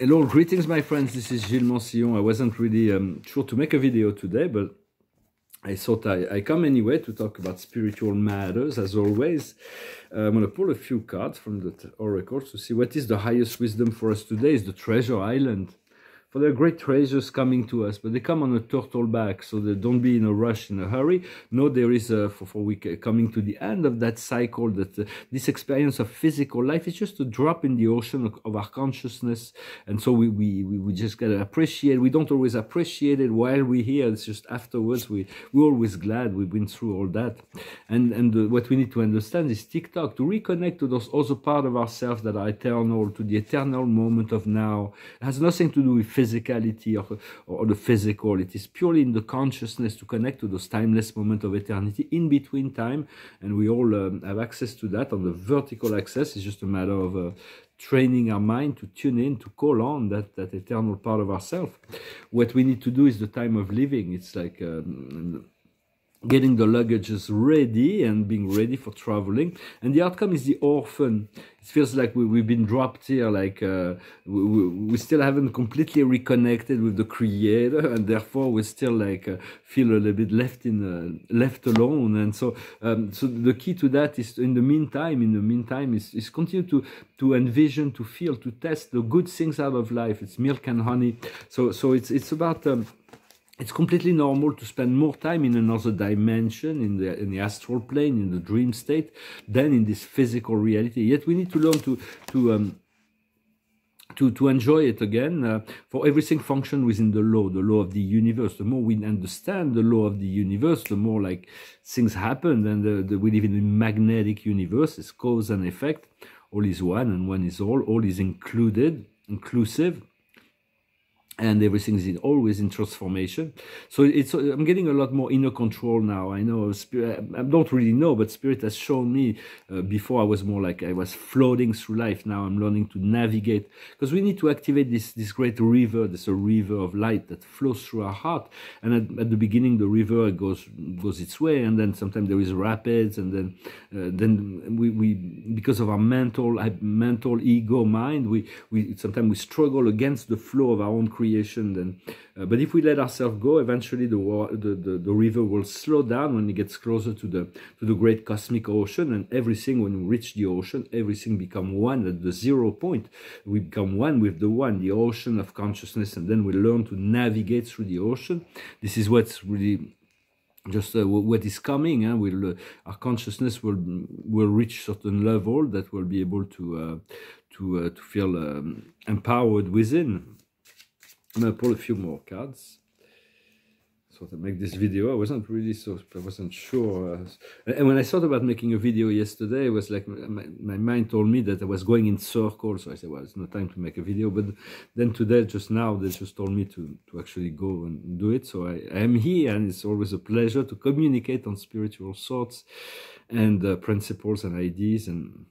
Hello, greetings, my friends. This is Gilles Mansillon. I wasn't really sure to make a video today, but I thought I come anyway to talk about spiritual matters, as always. I'm going to pull a few cards from the oracle to see what is the highest wisdom for us today. Is the treasure island. For there are great treasures coming to us, but they come on a turtle back, so they don't be in a rush, in a hurry. No, there is for we coming to the end of that cycle, that this experience of physical life is just a drop in the ocean of our consciousness, and so we just gotta appreciate. We don't always appreciate it while we're here. It's just afterwards we're always glad we've been through all that. And what we need to understand is TikTok, to reconnect to those other part of ourselves that are eternal, to the eternal moment of now. It has nothing to do with physicality or the physical. It is purely in the consciousness, to connect to those timeless moments of eternity in between time, and we all have access to that on the vertical access. It's just a matter of training our mind to tune in, to call on that eternal part of ourselves. What we need to do is the time of living. It's like getting the luggages ready and being ready for traveling, and the outcome is the orphan. It feels like we've been dropped here, like we still haven't completely reconnected with the Creator, and therefore we still like feel a little bit left alone. And so so the key to that is, in the meantime is continue to envision, to feel, to test the good things out of life. It's milk and honey. So it's about it's completely normal to spend more time in another dimension, in the astral plane, in the dream state, than in this physical reality. Yet we need to learn to enjoy it again. For everything function within the law of the universe. The more we understand the law of the universe, the more like things happen. And we live in a magnetic universe. It's cause and effect. All is one, and one is all. All is inclusive. And everything is always in transformation. So I'm getting a lot more inner control now. I know Spirit, I don't really know, but Spirit has shown me. Before I was more like I was floating through life. Now I'm learning to navigate, because we need to activate this great river. There's a river of light that flows through our heart. And at the beginning, the river goes its way, and then sometimes there is rapids, and then we because of our mental ego mind, we sometimes we struggle against the flow of our own creation. Then, but if we let ourselves go, eventually the river will slow down when it gets closer to the great cosmic ocean, and everything, when we reach the ocean, everything become one at the 0 point. We become one with the one, the ocean of consciousness, and then we learn to navigate through the ocean. This is what's really just what is coming. Our consciousness will reach certain level that will be able to feel empowered within. I'm going to pull a few more cards. So to make this video, I wasn't sure. And when I thought about making a video yesterday, it was like my mind told me that I was going in circles. So I said, well, it's no time to make a video. But then today, just now, they just told me to actually go and do it. So I am here, and it's always a pleasure to communicate on spiritual thoughts and principles and ideas and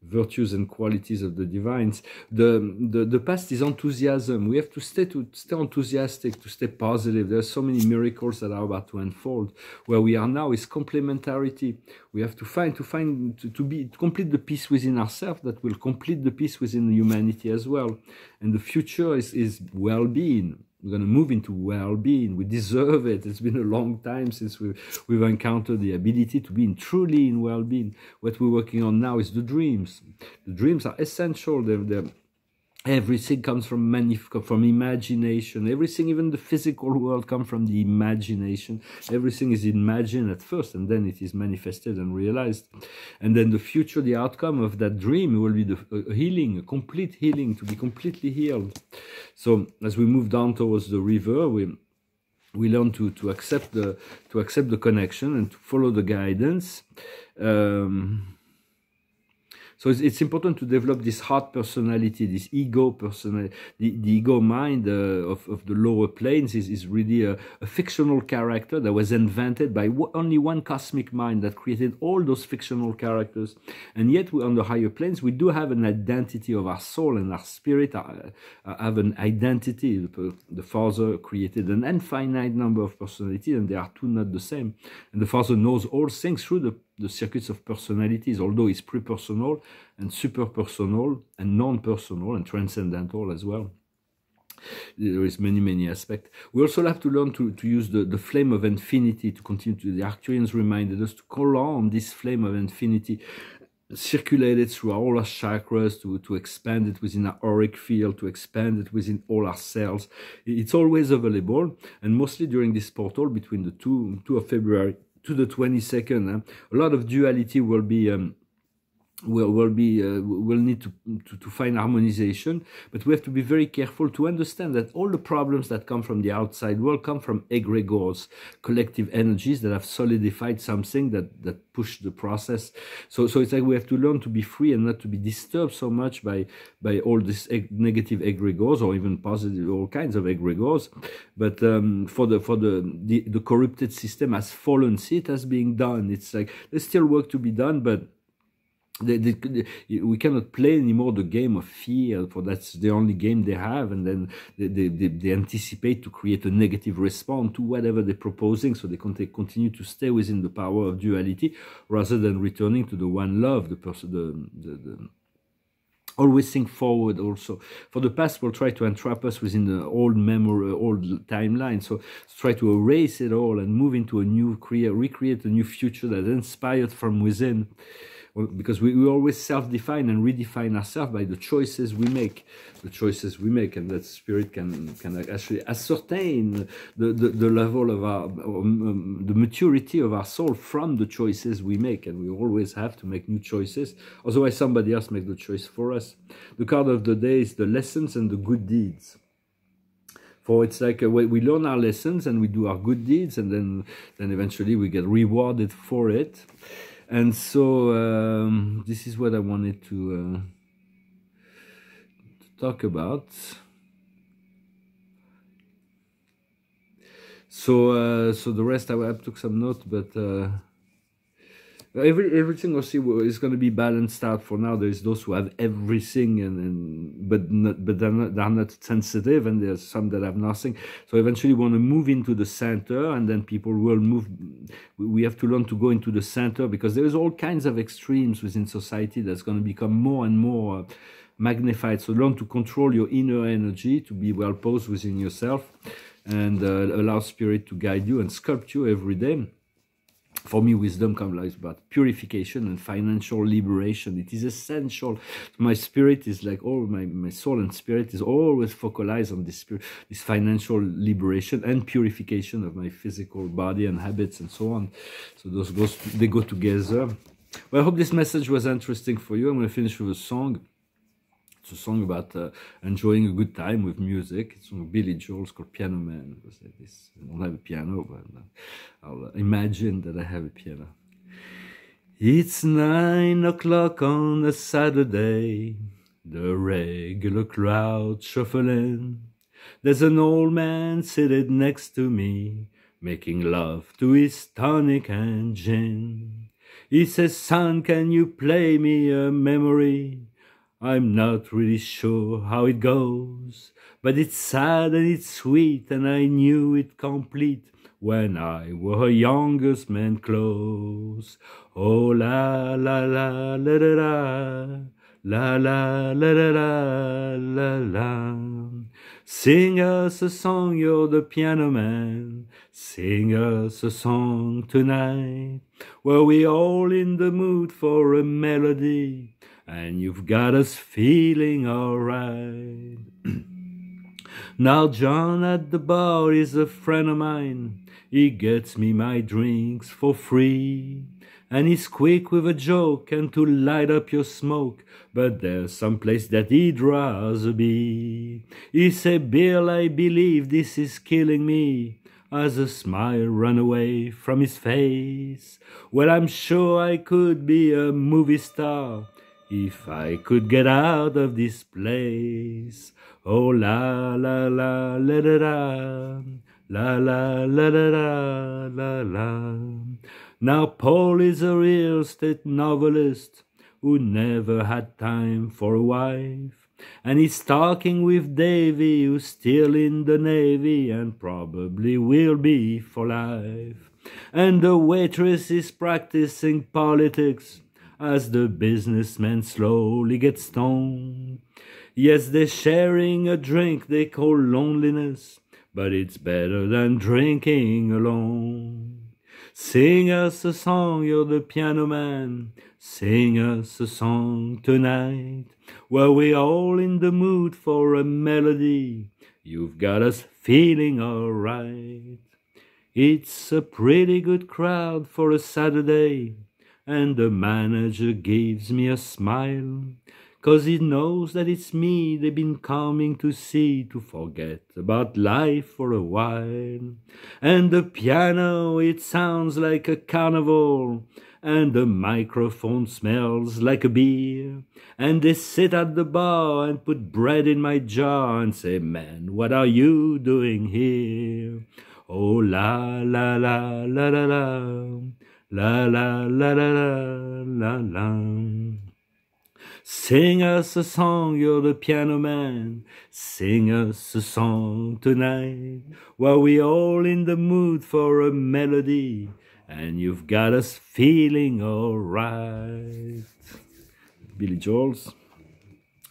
virtues and qualities of the divines. The past is enthusiasm. We have to stay enthusiastic, to stay positive. There are so many miracles that are about to unfold. Where we are now is complementarity. We have to complete the peace within ourselves that will complete the peace within humanity as well. And the future is well-being. We're going to move into well-being. We deserve it. It's been a long time since we've encountered the ability to be truly in well-being. What we're working on now is the dreams. The dreams are essential. Everything comes from imagination. Everything, even the physical world, comes from the imagination. Everything is imagined at first, and then it is manifested and realized. And then the future, the outcome of that dream will be a healing, a complete healing, to be completely healed. So as we move down towards the river, we learn to accept the connection and to follow the guidance. So it's important to develop this heart personality, this ego personality. The ego mind of the lower planes is really a fictional character that was invented by only one cosmic mind that created all those fictional characters. And yet, on the higher planes, we do have an identity of our soul, and our spirit have an identity. The Father created an infinite number of personalities, and they are two not the same. And the Father knows all things through the circuits of personalities, although it's pre-personal and super-personal and non-personal and transcendental as well. There is many aspects. We also have to learn to use the flame of infinity to continue to, the Arcturians reminded us to call on this flame of infinity, circulate it through all our chakras, to expand it within our auric field, to expand it within all our cells. It's always available, and mostly during this portal between the 2 of February to the 22nd, a lot of duality will be will need to find harmonization, but we have to be very careful to understand that all the problems that come from the outside world come from egregores, collective energies that have solidified something that push the process. So it's like we have to learn to be free and not to be disturbed so much by all these negative egregores, or even positive, all kinds of egregores. But for the corrupted system has fallen, see it as being done. It's like there's still work to be done, but we cannot play anymore the game of fear, for that's the only game they have, and then they anticipate to create a negative response to whatever they're proposing, so they can continue to stay within the power of duality rather than returning to the one love, the person, always think forward. Also, for the past will try to entrap us within the old memory, old timeline. So try to erase it all and move into a new, recreate a new future that is inspired from within. Because we always self-define and redefine ourselves by the choices we make, and that spirit can actually ascertain the level of our the maturity of our soul from the choices we make, and we always have to make new choices, otherwise somebody else makes the choice for us. The card of the day is the lessons and the good deeds. For it's like we learn our lessons and we do our good deeds, and then eventually we get rewarded for it. And so this is what I wanted to talk about. So the rest I took some notes, but everything also is going to be balanced out. For now, there's those who have everything, but they're not sensitive, and there's some that have nothing. So eventually, we want to move into the center, and then people will move. We have to learn to go into the center, because there's all kinds of extremes within society that's going to become more and more magnified. So learn to control your inner energy, to be well posed within yourself, and allow spirit to guide you and sculpt you every day. For me, wisdom comes about purification and financial liberation. It is essential. My spirit is like, all my soul and spirit is always focalized on this financial liberation and purification of my physical body and habits and so on. So they go together. Well, I hope this message was interesting for you. I'm going to finish with a song. It's a song about enjoying a good time with music. It's from Billy Joel, called Piano Man. I don't have a piano, but I'll imagine that I have a piano. It's 9 o'clock on a Saturday, the regular crowd shuffling. There's an old man sitting next to me, making love to his tonic and gin. He says, "Son, can you play me a memory? I'm not really sure how it goes, but it's sad and it's sweet, and I knew it complete when I wore her youngest man clothes. Oh la la la la la la la la la la la la. Sing us a song, you're the piano man. Sing us a song tonight. Were we all in the mood for a melody? And you've got us feeling alright." Now John at the bar is a friend of mine. He gets me my drinks for free, and he's quick with a joke and to light up your smoke, but there's some place that he'd rather be. He said, "Bill, I believe this is killing me," as a smile ran away from his face. "Well, I'm sure I could be a movie star if I could get out of this place. Oh la la la la la la la la la la la la." Now Paul is a real estate novelist who never had time for a wife, and he's talking with Davy, who's still in the Navy and probably will be for life. And the waitress is practicing politics as the businessman slowly gets stoned. Yes, they're sharing a drink they call loneliness, but it's better than drinking alone. Sing us a song, you're the piano man. Sing us a song tonight. Well, we're all in the mood for a melody. You've got us feeling alright. It's a pretty good crowd for a Saturday, and the manager gives me a smile, 'cause he knows that it's me they've been coming to see, to forget about life for a while. And the piano, it sounds like a carnival, and the microphone smells like a beer. And they sit at the bar and put bread in my jar and say, man, what are you doing here? Oh, la, la, la, la, la, la, la, la, la, la, la, la. Sing us a song, you're the piano man. Sing us a song tonight. Well, we're all in the mood for a melody, and you've got us feeling all right. Billy Joel's.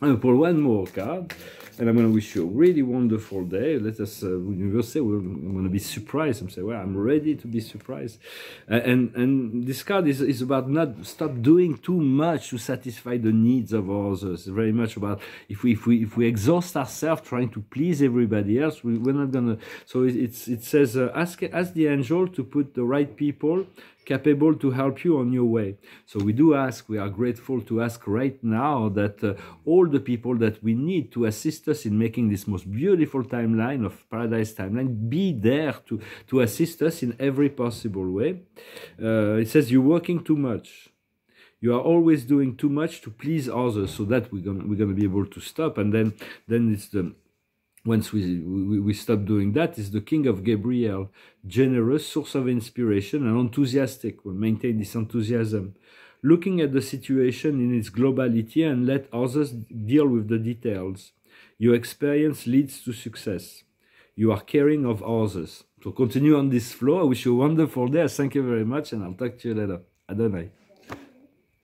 I'm going to pull one more card, and I'm going to wish you a really wonderful day. Let us, Univers say, I'm going to be surprised. I'm saying, well, I'm ready to be surprised. And this card is about not stop doing too much to satisfy the needs of others. It's very much about if we exhaust ourselves trying to please everybody else, we're not going to. So it says, ask the angel to put the right people capable to help you on your way. So we do ask, we are grateful to ask right now that all the people that we need to assist us in making this most beautiful timeline of Paradise Timeline be there to assist us in every possible way. It says you're working too much. You are always doing too much to please others, so that we're gonna be able to stop. And then it's the once we stop doing that, is the King of Gabriel, generous, source of inspiration, and enthusiastic. We'll maintain this enthusiasm, looking at the situation in its globality and let others deal with the details. Your experience leads to success. You are caring of others. So continue on this flow. I wish you a wonderful day. Thank you very much, and I'll talk to you later. Adonai.